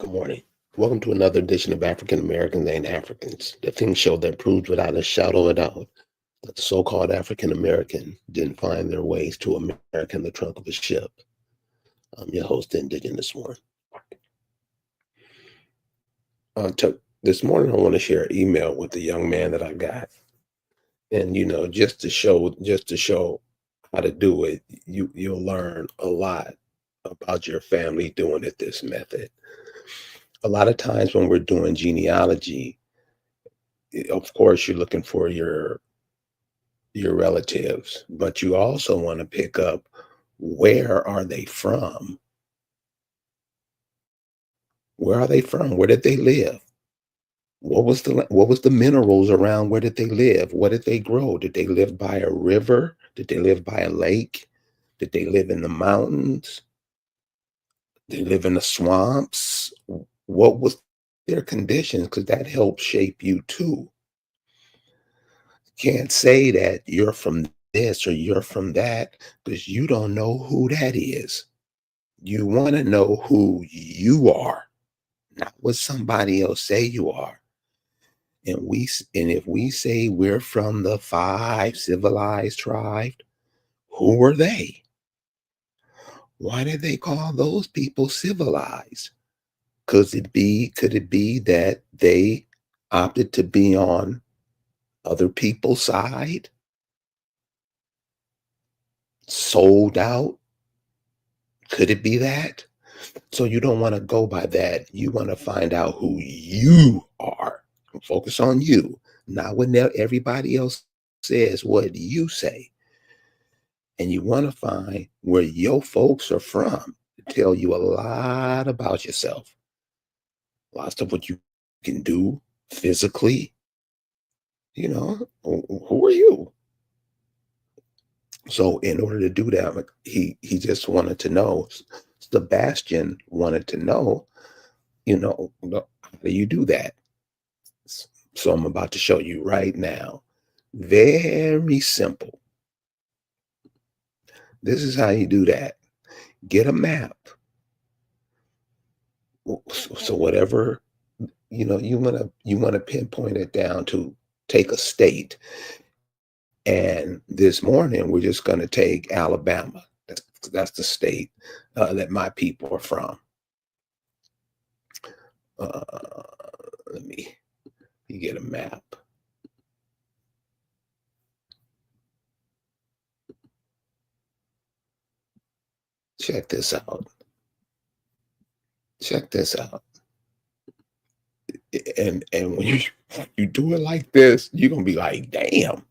Good morning. Welcome to another edition of African Americans and Africans, the thing show that proves without a shadow of a doubt that the so-called African American didn't find their ways to America in the trunk of a ship. I'm your host, Indigenous One. This morning, I want to share an email with the young man that I got, and just to show how to do it. You'll learn a lot about your family doing it this method. A lot of times when we're doing genealogy, of course, you're looking for your relatives, but you also want to pick up where are they from? Where are they from? Where did they live? What was the minerals around? Where did they live? What did they grow? Did they live by a river? Did they live by a lake? Did they live in the mountains? Did they live in the swamps? What was their conditions? Because that helps shape you too. Can't say that you're from this or you're from that because you don't know who that is. You want to know who you are, not what somebody else say you are. And if we say we're from the five civilized tribes, who were they? Why did they call those people civilized? Could it be that they opted to be on other people's side, sold out? Could it be that? So you don't want to go by that. You want to find out who you are. Focus on you, not what everybody else says, what you say. And you want to find where your folks are from to tell you a lot about yourself. Lots of what you can do physically. Who are you? So in order to do that, like, he just wanted to know. Sebastian wanted to know, how do you do that? So I'm about to show you right now. Very simple. This is how you do that. Get a map. So whatever, you want to pinpoint it down to take a state. And this morning we're just going to take Alabama. That's the state that my people are from. Uh, let me get a map. Check this out. Check this out. And when you do it like this, you're gonna be like, damn.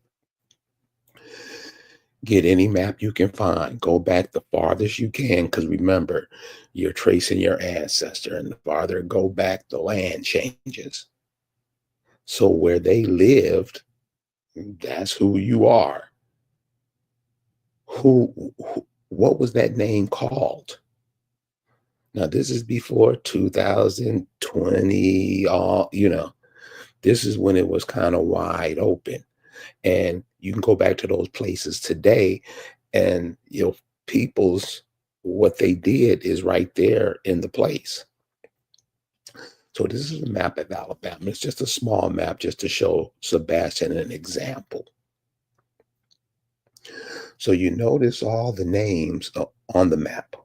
Get any map you can find. Go back the farthest you can, because remember, you're tracing your ancestor, and the farther go back, the land changes. So where they lived, that's who you are. What was that name called? Now this is before 2020. This is when it was kind of wide open. And you can go back to those places today, and people's what they did is right there in the place. So this is a map of Alabama. It's just a small map just to show Sebastian an example. So you notice all the names on the map,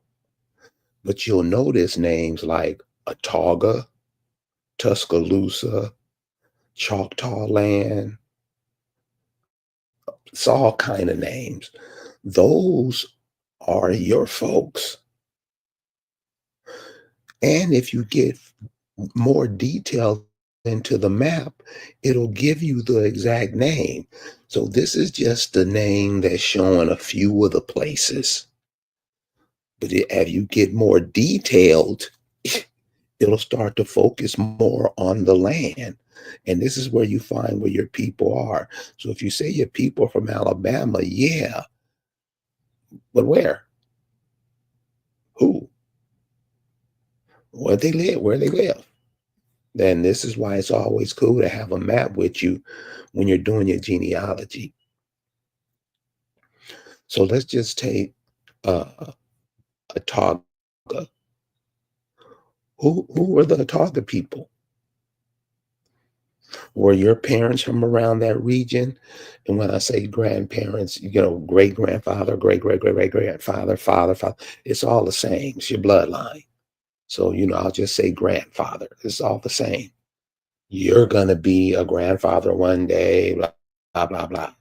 but you'll notice names like Atauga, Tuscaloosa, Choctaw Land. It's all kind of names. Those are your folks. And if you get more detail into the map, it'll give you the exact name. So this is just the name that's showing a few of the places. But as you get more detailed, it'll start to focus more on the land. And this is where you find where your people are. So if you say your people are from Alabama, yeah, but where? Who? Where they live? Where they live? Then this is why it's always cool to have a map with you when you're doing your genealogy. So let's just take uh, Atauga. Who were the Otaga people? Were your parents from around that region? And when I say grandparents, great grandfather, great grandfather, father, it's all the same. It's your bloodline. So, I'll just say grandfather. It's all the same. You're going to be a grandfather one day, blah, blah, blah, blah.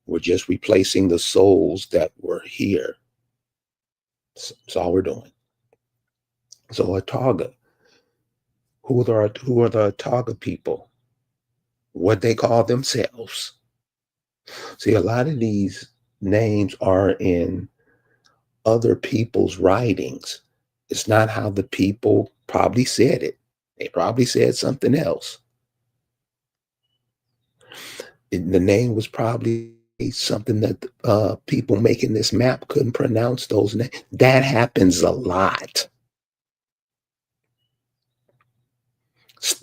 We're just replacing the souls that were here. That's all we're doing. So, Otaga, who are the Otaga people? What they call themselves. See, a lot of these names are in other people's writings. It's not how the people probably said it. They probably said something else. The name was probably something that people making this map couldn't pronounce those names. That happens a lot.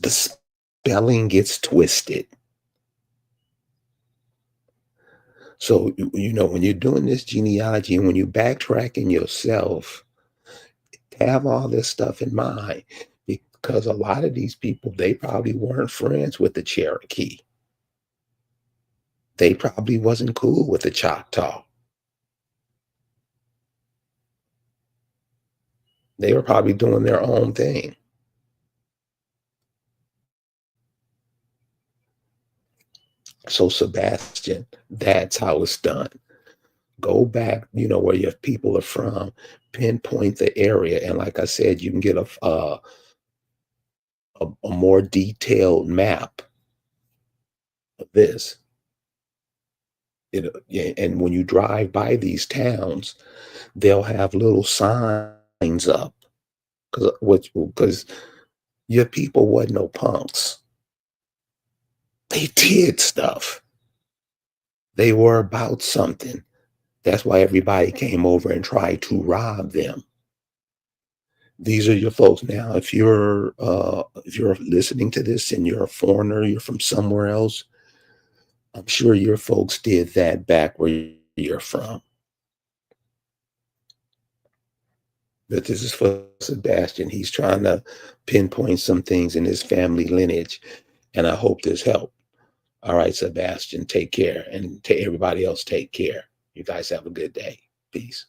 The spelling gets twisted. So, when you're doing this genealogy and when you're backtracking yourself, have all this stuff in mind because a lot of these people, they probably weren't friends with the Cherokee. They probably wasn't cool with the Choctaw. They were probably doing their own thing. So, Sebastian, that's how it's done. Go back, where your people are from, pinpoint the area, and like I said, you can get a more detailed map of this. Yeah, and when you drive by these towns, they'll have little signs up because your people wasn't no punks. They did stuff. They were about something. That's why everybody came over and tried to rob them. These are your folks. Now, if you're listening to this and you're a foreigner, you're from somewhere else, I'm sure your folks did that back where you're from. But this is for Sebastian. He's trying to pinpoint some things in his family lineage, and I hope this helped. All right, Sebastian, take care. And to everybody else, take care. You guys have a good day. Peace.